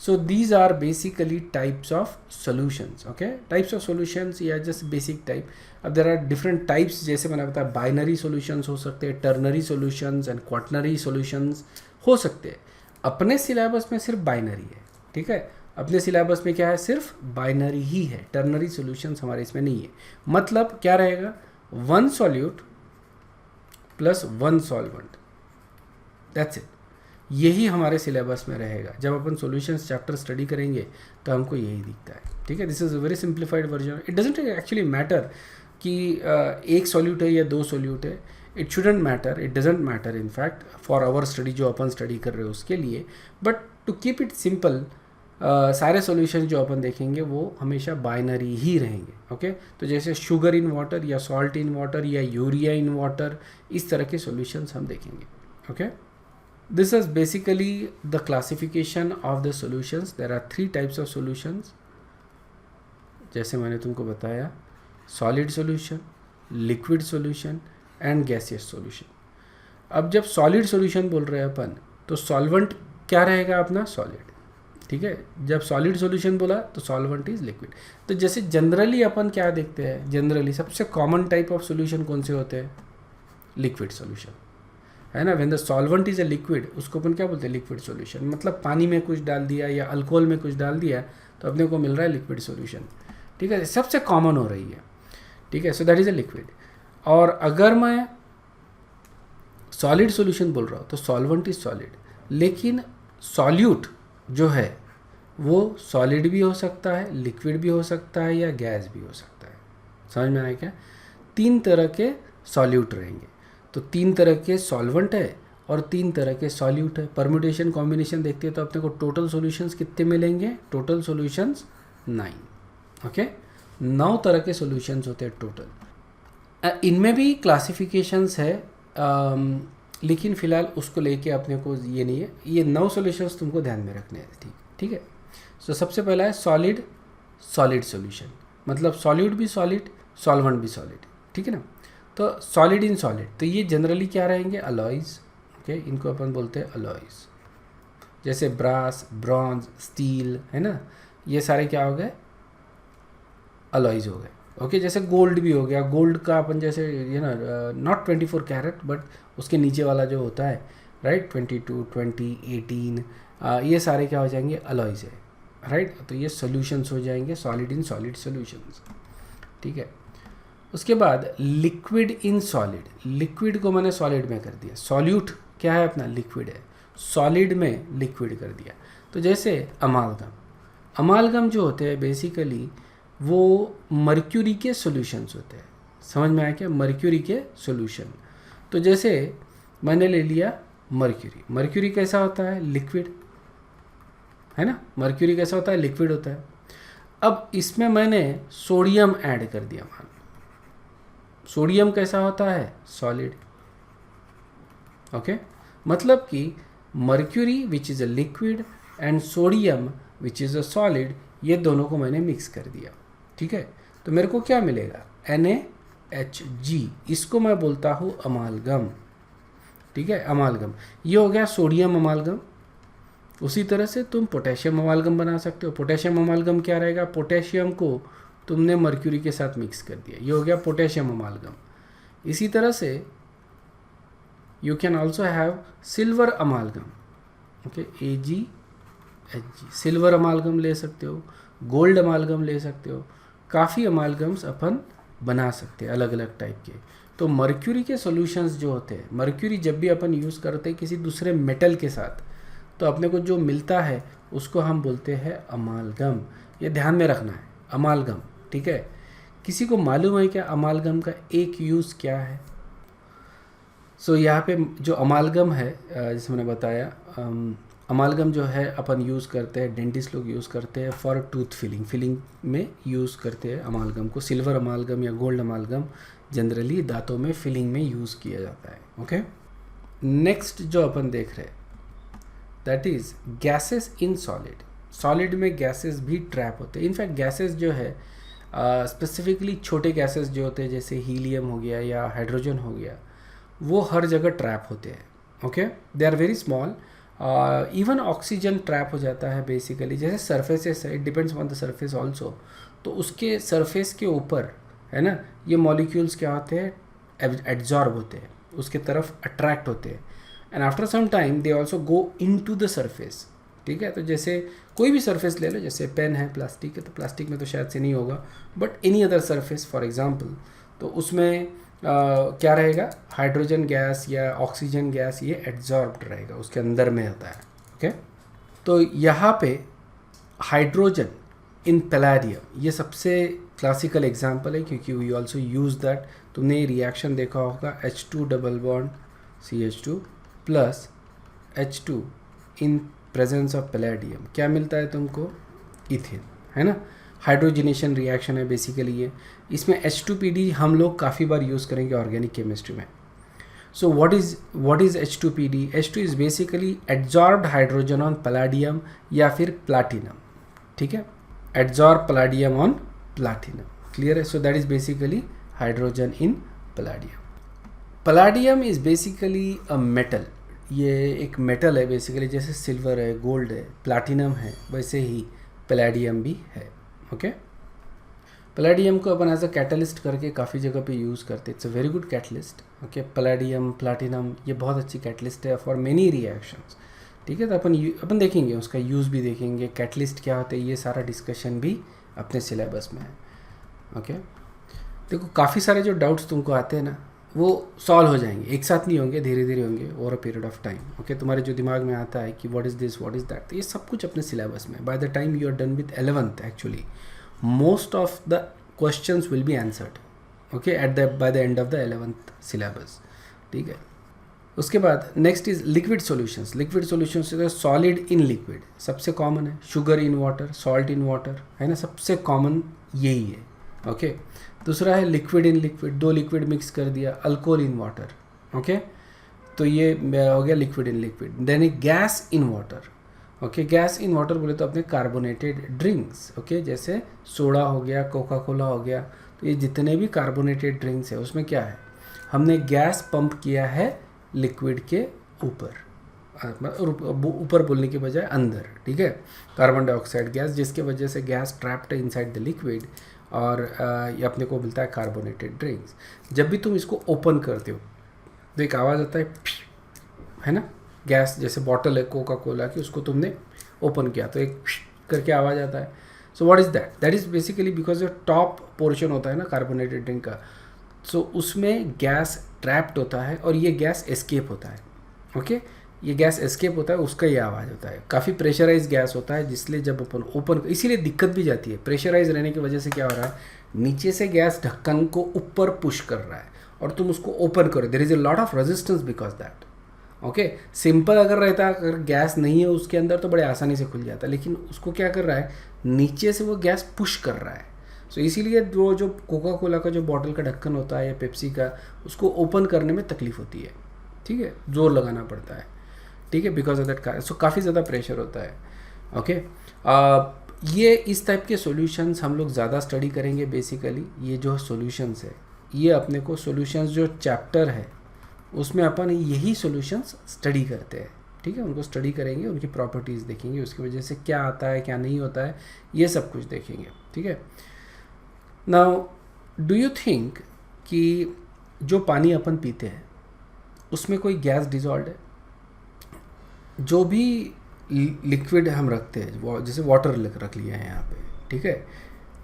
Speaker 1: So these are basically types of solutions, okay? Types of solutions या just basic type. अब there are different types, जैसे मैंने बताया binary solutions हो सकते हैं, ternary solutions and quaternary solutions हो सकते हैं। अपने सिलेबस में सिर्फ binary है, ठीक है, अपने सिलेबस में क्या है, सिर्फ binary ही है, ternary solutions हमारे इसमें नहीं है। मतलब क्या रहेगा, 1 solute plus 1 solvent, that's it। यही हमारे सिलेबस में रहेगा। जब अपन सॉल्यूशंस चैप्टर स्टडी करेंगे तो हमको यही दिखता है, ठीक है। This is a very simplified version. It doesn't actually matter कि एक सॉल्यूट है या 2 सॉल्यूट है, it shouldn't matter, it doesn't matter in fact for our study, जो अपन स्टडी कर रहे हो उसके लिए। But to keep it simple, सारे सॉल्यूशन जो अपन देखेंगे वो हमेशा बाइनरी ही रहेंगे, ओके। तो जैसे शुगर इन वाटर या सॉल्ट इन वाटर या यूरिया इन वाटर, इस तरह के सॉल्यूशंस हम देखेंगे, okay. This is basically the classification of the solutions. There are 3 types of solutions. जैसे मैंने तुमको बताया, solid solution, liquid solution and gaseous solution. अब जब solid solution बोल रहे हैं अपन, तो solvent क्या रहेगा अपना, solid, ठीक है। जब solid solution बोला तो solvent is liquid. तो जैसे जनरली अपन क्या देखते हैं, जनरली सबसे कॉमन टाइप ऑफ सोल्यूशन कौन से होते हैं, लिक्विड सोल्यूशन, है ना। When the solvent is a liquid, उसको अपन क्या बोलते हैं, लिक्विड सॉल्यूशन। मतलब पानी में कुछ डाल दिया या अल्कोहल में कुछ डाल दिया तो अपने को मिल रहा है लिक्विड सॉल्यूशन, ठीक है, सबसे कॉमन हो रही है, ठीक है। So that is a liquid. और अगर मैं सॉलिड सॉल्यूशन बोल रहा हूँ तो सॉल्वेंट इज सॉलिड, लेकिन सॉल्यूट जो है वो सॉलिड भी हो सकता है, लिक्विड भी हो सकता है या गैस भी हो सकता है। समझ में आया क्या? 3 तरह के सॉल्यूट रहेंगे। तो 3 तरह के सॉल्वेंट है और 3 तरह के सॉल्यूट है। परम्यूटेशन कॉम्बिनेशन देखते हैं तो अपने को टोटल सॉल्यूशंस कितने मिलेंगे, टोटल सॉल्यूशंस 9, ओके। 9 तरह के सॉल्यूशंस होते हैं टोटल। इनमें भी क्लासिफिकेशंस है, लेकिन फ़िलहाल उसको लेके अपने को ये नहीं है, ये 9 सॉल्यूशंस तुमको ध्यान में रखने हैं, ठीक है। सो सबसे पहला है सॉलिड सॉल्यूशन, मतलब सॉल्यूट भी सॉलिड, सॉल्वेंट भी सॉलिड, ठीक है ना। तो सॉलिड इन सॉलिड, तो ये जनरली क्या रहेंगे, अलॉयज़, ओके, इनको अपन बोलते हैं अलॉयज़। जैसे ब्रास, ब्रॉन्ज, स्टील, है ना, ये सारे क्या हो गए, अलॉयज़ हो गए, ओके। जैसे गोल्ड भी हो गया, गोल्ड का अपन जैसे ये ना, नॉट 24 कैरेट बट उसके नीचे वाला जो होता है, राइट, 22, 20, 18, ये सारे क्या हो जाएंगे, अलॉयज़ है, राइट। तो ये सॉल्यूशंस हो जाएंगे, सॉलिड इन सॉलिड सॉल्यूशंस, ठीक है। उसके बाद लिक्विड इन सॉलिड, लिक्विड को मैंने सॉलिड में कर दिया, सॉल्यूट क्या है अपना, लिक्विड है, सॉलिड में लिक्विड कर दिया। तो जैसे अमालगम जो होते हैं बेसिकली वो मर्क्यूरी के सॉल्यूशंस होते हैं। समझ में आया क्या, मर्क्यूरी के सॉल्यूशन। तो जैसे मैंने ले लिया मर्क्यूरी, मर्क्यूरी कैसा होता है, लिक्विड, है ना, मर्क्यूरी कैसा होता है, लिक्विड होता है। अब इसमें मैंने सोडियम ऐड कर दिया, मान, सोडियम कैसा होता है, सॉलिड, ओके। मतलब कि mercury which is a liquid and sodium which is a solid, ये दोनों को मैंने मिक्स कर दिया, ठीक है। तो मेरे को क्या मिलेगा, NaHG, इसको मैं बोलता हूँ अमालगम, ठीक है, अमालगम। ये हो गया सोडियम अमालगम। उसी तरह से तुम पोटेशियम अमालगम बना सकते हो। पोटेशियम अमालगम क्या रहेगा, पोटेशियम को तुमने मर्क्यूरी के साथ मिक्स कर दिया, ये हो गया पोटेशियम अमालगम। इसी तरह से you can also have silver अमालगम, okay, AgHG, silver अमालगम ले सकते हो, गोल्ड अमालगम ले सकते हो, काफ़ी अमालगम्स अपन बना सकते हैं अलग अलग टाइप के। तो मर्क्यूरी के सॉल्यूशंस जो होते हैं, मर्क्यूरी जब भी अपन यूज़ करते हैं किसी दूसरे मेटल के साथ, तो अपने को जो मिलता है उसको हम बोलते हैं अमालगम। ये ध्यान में रखना है, अमालगम, ठीक है। किसी को मालूम है क्या अमालगम का एक यूज़ क्या है? सो यहाँ पे जो अमालगम है, जैसे मैंने बताया, अमालगम जो है अपन यूज़ करते हैं, डेंटिस्ट लोग यूज़ करते हैं फॉर टूथ फिलिंग में यूज़ करते हैं अमालगम को। सिल्वर अमालगम या गोल्ड अमालगम जनरली दांतों में फिलिंग में यूज़ किया जाता है, ओके। नेक्स्ट जो अपन देख रहे हैं that is gases in solid. Solid में गैसेस भी ट्रैप होते हैं। इनफैक्ट गैसेस जो है स्पेसिफिकली छोटे गैसेस जो होते हैं जैसे हीलियम हो गया या हाइड्रोजन हो गया, वो हर जगह ट्रैप होते हैं, okay. They are very small. Even oxygen trap हो जाता है बेसिकली, जैसे सरफेसेस है, it depends on the surface also. तो उसके सरफेस के ऊपर है ना, ये मॉलिक्यूल्स क्या होते हैं, एब्जॉर्ब होते हैं, उसके तरफ अट्रैक्ट होते हैं, and after some time they also go into the surface, ठीक है। तो जैसे कोई भी सरफेस ले लो, जैसे पेन है, प्लास्टिक है, तो प्लास्टिक में तो शायद से नहीं होगा, but any other surface for example, तो उसमें क्या रहेगा, हाइड्रोजन गैस या ऑक्सीजन गैस ये एड्जॉर्ब्ड रहेगा, उसके अंदर में होता है, ओके। तो यहाँ पे हाइड्रोजन इन पैलेडियम ये सबसे क्लासिकल एग्जांपल है, क्योंकि वी ऑल्सो यूज़ दैट। तुमने ये रिएक्शन देखा होगा, H2 double bond CH2 plus H2 in presence of palladium, क्या मिलता है तुमको, इथेन, है ना। हाइड्रोजनेशन रिएक्शन है बेसिकली ये। इसमें H2PD हम लोग काफ़ी बार यूज़ करेंगे ऑर्गेनिक केमिस्ट्री में। So what is H2PD? H2 is basically adsorbed hydrogen on palladium या फिर प्लाटिनम, ठीक है, adsorb palladium on platinum, clear है। So that is basically hydrogen in palladium. Palladium is basically a metal, ये एक metal है basically, जैसे silver है, गोल्ड है, प्लाटिनम है, वैसे ही पैलेडियम भी है, ओके। पैलेडियम को अपन एज अ कैटलिस्ट करके काफ़ी जगह पे यूज़ करते हैं। It's a very good catalyst, okay. Palladium, platinum ये बहुत अच्छी कैटलिस्ट है फॉर मेनी रिएक्शंस, ठीक है। तो अपन देखेंगे, उसका यूज़ भी देखेंगे, कैटलिस्ट क्या होते हैं, ये सारा डिस्कशन भी अपने सिलेबस में है, ओके। देखो काफ़ी सारे जो डाउट्स तुमको आते हैं ना, वो सॉल्व हो जाएंगे, एक साथ नहीं होंगे, धीरे धीरे होंगे over a period of time, okay. तुम्हारे जो दिमाग में आता है कि what is this, what is that, तो ये सब कुछ अपने सिलेबस में। By the time you are done with 11th actually most of the questions will be answered, okay, by the end of the 11th syllabus, ठीक है। उसके बाद next is liquid solutions. Liquid solutions solid in liquid सबसे common है, sugar in water, salt in water, है ना, सबसे common यही है, ओके। दूसरा है लिक्विड इन लिक्विड, दो लिक्विड मिक्स कर दिया, अल्कोहल इन वाटर, ओके। तो ये हो गया लिक्विड इन लिक्विड। देन एक gas in water, okay. Gas in water बोले तो अपने कार्बोनेटेड ड्रिंक्स, ओके, जैसे सोडा हो गया, कोका कोला हो गया, तो ये जितने भी कार्बोनेटेड ड्रिंक्स है उसमें क्या है, हमने गैस पंप किया है लिक्विड के ऊपर, ऊपर बोलने के बजाय अंदर, ठीक है, कार्बन डाइऑक्साइड गैस, जिसके वजह से गैस ट्रैप्ड है इनसाइड द लिक्विड, और ये अपने को मिलता है कार्बोनेटेड ड्रिंक्स। जब भी तुम इसको ओपन करते हो तो एक आवाज़ आता है ना, गैस जैसे बॉटल है कोका कोला की, उसको तुमने ओपन किया तो एक करके आवाज़ आता है। सो what is that? That is basically because जो टॉप पोर्शन होता है ना कार्बोनेटेड ड्रिंक का, सो उसमें गैस ट्रैप्ड होता है और ये गैस एस्केप होता है, ओके। ये गैस एस्केप होता है, उसका ये आवाज़ होता है। काफ़ी प्रेशराइज गैस होता है, जिसलिए जब अपन ओपन, इसीलिए दिक्कत भी जाती है। प्रेशराइज रहने की वजह से क्या हो रहा है, नीचे से गैस ढक्कन को ऊपर पुश कर रहा है और तुम उसको ओपन करो, there is a lot of resistance because that, okay. Simple अगर रहता, अगर गैस नहीं है उसके अंदर तो बड़े आसानी से खुल जाता, लेकिन उसको क्या कर रहा है, नीचे से वो गैस पुश कर रहा है। सो इसीलिए वो जो कोका कोला का जो बॉटल का ढक्कन होता है या पेप्सी का, उसको ओपन करने में तकलीफ होती है, ठीक है, जोर लगाना पड़ता है। ठीक है, बिकॉज ऑफ दैट सो काफ़ी ज़्यादा प्रेशर होता है. ओके, ये इस टाइप के सॉल्यूशंस हम लोग ज़्यादा स्टडी करेंगे. बेसिकली ये जो सॉल्यूशंस है, ये अपने को सॉल्यूशंस जो चैप्टर है उसमें अपन यही सॉल्यूशंस स्टडी करते हैं. ठीक है, उनको स्टडी करेंगे, उनकी प्रॉपर्टीज़ देखेंगे, उसकी वजह से क्या आता है क्या नहीं होता है, ये सब कुछ देखेंगे. ठीक है. नाउ डू यू थिंक कि जो पानी अपन पीते हैं उसमें कोई गैस डिजॉल्व है? जो भी लिक्विड हम रखते हैं, जैसे वाटर रख लिया है यहाँ पे, ठीक है,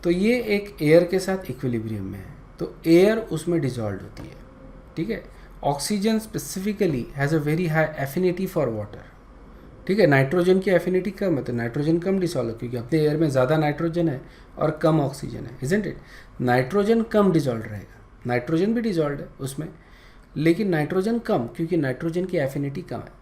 Speaker 1: तो ये एक एयर के साथ इक्विलिब्रियम में है, तो एयर उसमें डिजॉल्व होती है. ठीक है. Oxygen specifically has a very high affinity for water. ठीक है, नाइट्रोजन की एफिनिटी कम है, तो नाइट्रोजन कम डिसॉल्व, क्योंकि अपने एयर में ज़्यादा नाइट्रोजन है और कम ऑक्सीजन है, isn't it. Nitrogen come dissolve रहेगा, नाइट्रोजन भी डिजॉल्व है उसमें, लेकिन नाइट्रोजन कम, क्योंकि नाइट्रोजन की एफिनिटी कम है.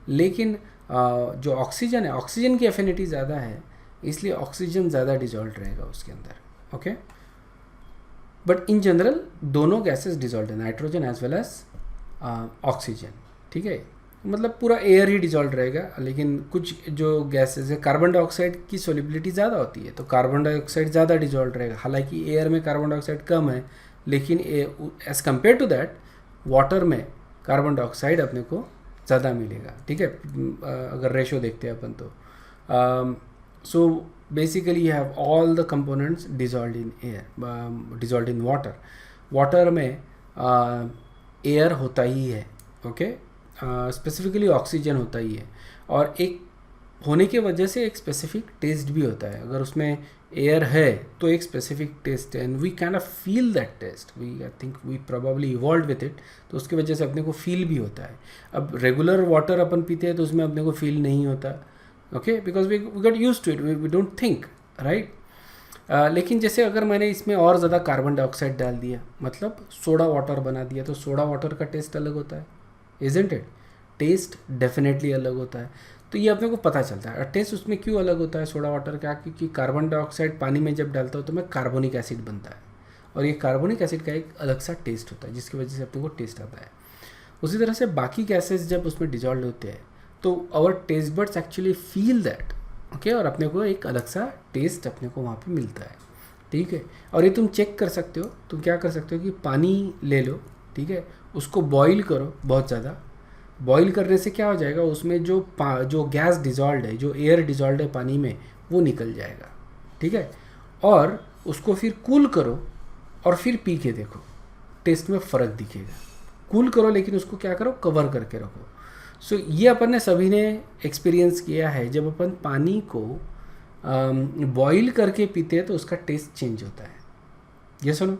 Speaker 1: लेकिन जो ऑक्सीजन है, ऑक्सीजन की एफिनिटी ज़्यादा है, इसलिए ऑक्सीजन ज़्यादा डिजॉल्व रहेगा उसके अंदर. ओके, बट इन जनरल दोनों गैसेस डिजॉल्व है, nitrogen as well as oxygen. ठीक है, मतलब पूरा एयर ही डिजॉल्व रहेगा. लेकिन कुछ जो गैसेस है, कार्बन डाइऑक्साइड की सोलिबिलिटी ज़्यादा होती है, तो कार्बन डाइऑक्साइड ज़्यादा डिजॉल्व रहेगा. हालांकि एयर में कार्बन डाइऑक्साइड कम है, लेकिन as compare to that water में कार्बन डाइऑक्साइड अपने को ज़्यादा मिलेगा. ठीक है, अगर रेशो देखते हैं अपन तो. So basically you have all the components dissolve in air, dissolve in water. Water में एयर होता ही है. ओके, स्पेसिफिकली ऑक्सीजन होता ही है, और एक होने की वजह से एक स्पेसिफिक टेस्ट भी होता है. अगर उसमें एयर है तो एक स्पेसिफिक टेस्ट है, and we kind of feel that taste. We I think we probably evolve with it, तो उसकी वजह से अपने को फील भी होता है. अब रेगुलर वाटर अपन पीते हैं तो उसमें अपने को फील नहीं होता. Okay, because we get used to it, we don't think, right. लेकिन जैसे अगर मैंने इसमें और ज़्यादा कार्बन डाइऑक्साइड डाल दिया, मतलब सोडा वाटर बना दिया, तो सोडा वाटर का टेस्ट अलग होता है, इजंट इट. टेस्ट डेफिनेटली अलग होता है. तो ये अपने को पता चलता है. टेस्ट उसमें क्यों अलग होता है सोडा वाटर का? क्योंकि कार्बन डाइऑक्साइड पानी में जब डालता हो तो में कार्बोनिक एसिड बनता है, और ये कार्बोनिक एसिड का एक अलग सा टेस्ट होता है, जिसकी वजह से अपने को टेस्ट आता है. उसी तरह से बाकी गैसेस जब उसमें डिजॉल्व होते हैं तो our taste buds actually feel that. Okay, और अपने को एक अलग सा टेस्ट अपने को वहाँ पे मिलता है. ठीक है, और ये तुम चेक कर सकते हो. तुम क्या कर सकते हो कि पानी ले लो, ठीक है, उसको बॉईल करो बहुत ज़्यादा. बॉईल करने से क्या हो जाएगा, उसमें जो गैस डिजॉल्व है, जो एयर डिजॉल्व है पानी में, वो निकल जाएगा. ठीक है, और उसको फिर कूल करो और फिर पी के देखो, टेस्ट में फ़र्क दिखेगा. कूल करो, लेकिन उसको क्या करो, कवर करके रखो. सो ये अपन ने सभी ने एक्सपीरियंस किया है. जब अपन पानी को बॉईल करके पीते हैं तो उसका टेस्ट चेंज होता है. ये सुनो,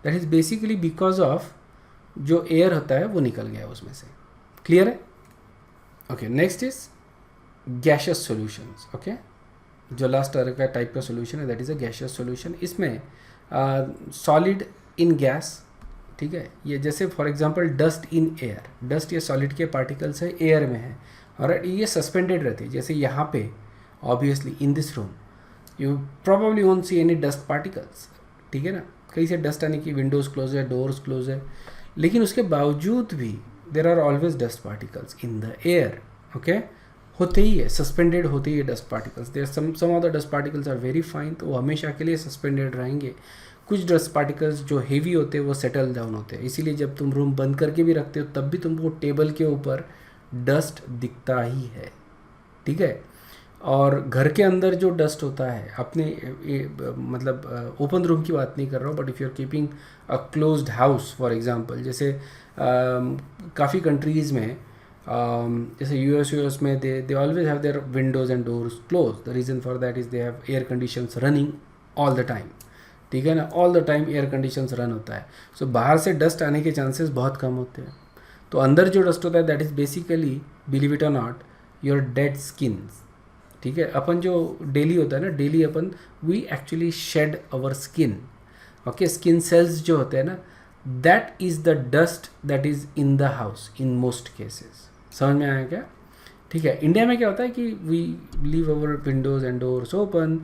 Speaker 1: that is basically because of जो एयर होता है वो निकल गया उसमें से. क्लियर है? Okay, next is gaseous solutions. Okay, जो लास्ट का टाइप का सॉल्यूशन है that is a gaseous solution. इसमें सॉलिड इन गैस, ठीक है, ये जैसे for example dust in air. Dust ये सॉलिड के पार्टिकल्स है, एयर में है, और ये सस्पेंडेड रहती है. जैसे यहाँ पे obviously in this room you probably won't see any dust particles. ठीक है ना, कहीं से डस्ट आने की, विंडोज़ क्लोज है, डोर्स क्लोज है, लेकिन उसके बावजूद भी there are always dust particles in the air. Okay, होते ही है, सस्पेंडेड होते ही है dust particles. There some of the dust particles are very fine, तो वो हमेशा के लिए सस्पेंडेड रहेंगे. कुछ डस्ट पार्टिकल्स जो हेवी होते हैं वो सेटल डाउन होते हैं, इसीलिए जब तुम रूम बंद करके भी रखते हो तब भी तुमको टेबल के ऊपर डस्ट दिखता ही है. ठीक है, और घर के अंदर जो डस्ट होता है, अपने मतलब ओपन रूम की बात नहीं कर रहा हूँ, but if you are keeping a closed house for example, जैसे काफ़ी कंट्रीज़ में जैसे यूएस में they always have their windows and doors close. The reason for that is they have air conditions running all the time. ठीक है ना, all the time air conditions run होता है. सो बाहर से डस्ट आने के चांसेस बहुत कम होते हैं. तो अंदर जो डस्ट होता है that is basically, believe it और नॉट, योर डेड स्किन्स. ठीक है, अपन जो डेली होता है ना, डेली अपन we actually shed our skin. Okay, skin cells जो होते हैं ना, that is the dust that is in the house in most cases. समझ में आया क्या? ठीक है, इंडिया में क्या होता है कि we leave our windows and doors open,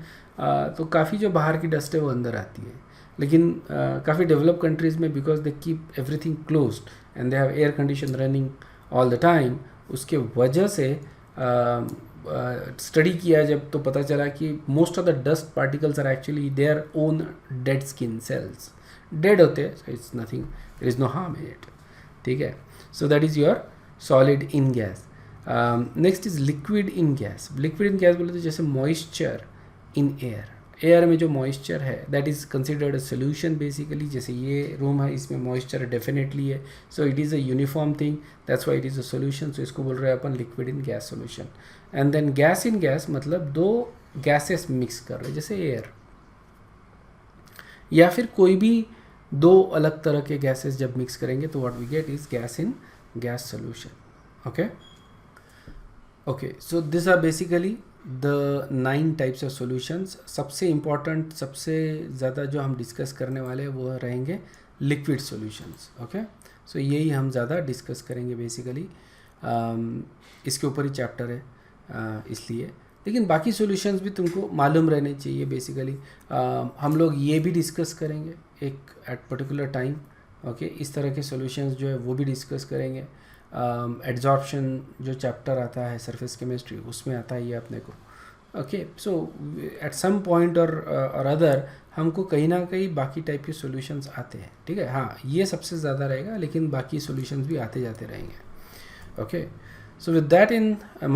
Speaker 1: तो काफ़ी जो बाहर की डस्ट है वो अंदर आती है. लेकिन काफ़ी डेवलप कंट्रीज़ में because they keep everything closed and they have air condition running all the time, उसके वजह से स्टडी किया जब, तो पता चला कि most of the dust particles are actually their own dead skin cells, dead होते हैं, it's nothing, there is no harm in it, ठीक है. So that is your solid in gas. Next is liquid in gas. Liquid in gas बोले तो जैसे moisture in air, air में जो moisture है that is considered a solution basically. जैसे ये रूम है, इसमें मॉइस्चर डेफिनेटली है, so it is a uniform thing, that's why it is a solution. So इसको बोल रहे हैं अपन liquid in gas solution. And then gas in gas मतलब दो गैसेस मिक्स कर रहे हैं, जैसे एयर या फिर कोई भी दो अलग तरह के गैसेस जब मिक्स करेंगे तो what we get is gas in gas solution. Okay okay, so this are basically the 9 types of solutions. सबसे इम्पॉर्टेंट, सबसे ज़्यादा जो हम डिस्कस करने वाले हैं वो रहेंगे लिक्विड सॉल्यूशंस. ओके, सो यही हम ज़्यादा डिस्कस करेंगे बेसिकली. इसके ऊपर ही चैप्टर है इसलिए, लेकिन बाकी सॉल्यूशंस भी तुमको मालूम रहने चाहिए बेसिकली. हम लोग ये भी डिस्कस करेंगे एक एट पर्टिकुलर टाइम. ओके, इस तरह के सॉल्यूशंस जो है वो भी डिस्कस करेंगे. एड्जॉर्प्शन जो चैप्टर आता है सरफेस केमिस्ट्री, उसमें आता है ये अपने को. Okay, so at some point और अदर हमको कहीं ना कहीं बाकी टाइप के सॉल्यूशंस आते हैं, ठीक है. हाँ, ये सबसे ज़्यादा रहेगा, लेकिन बाकी सॉल्यूशंस भी आते जाते रहेंगे. Okay, so with that in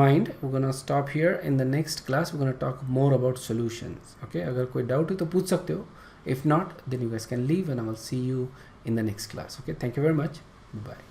Speaker 1: mind we're gonna stop here. In the next class we're gonna talk more about solutions. Okay, अगर कोई डाउट है तो पूछ सकते हो. If not, then you guys can leave and I will see you in the next class. Okay, thank you very much. Bye.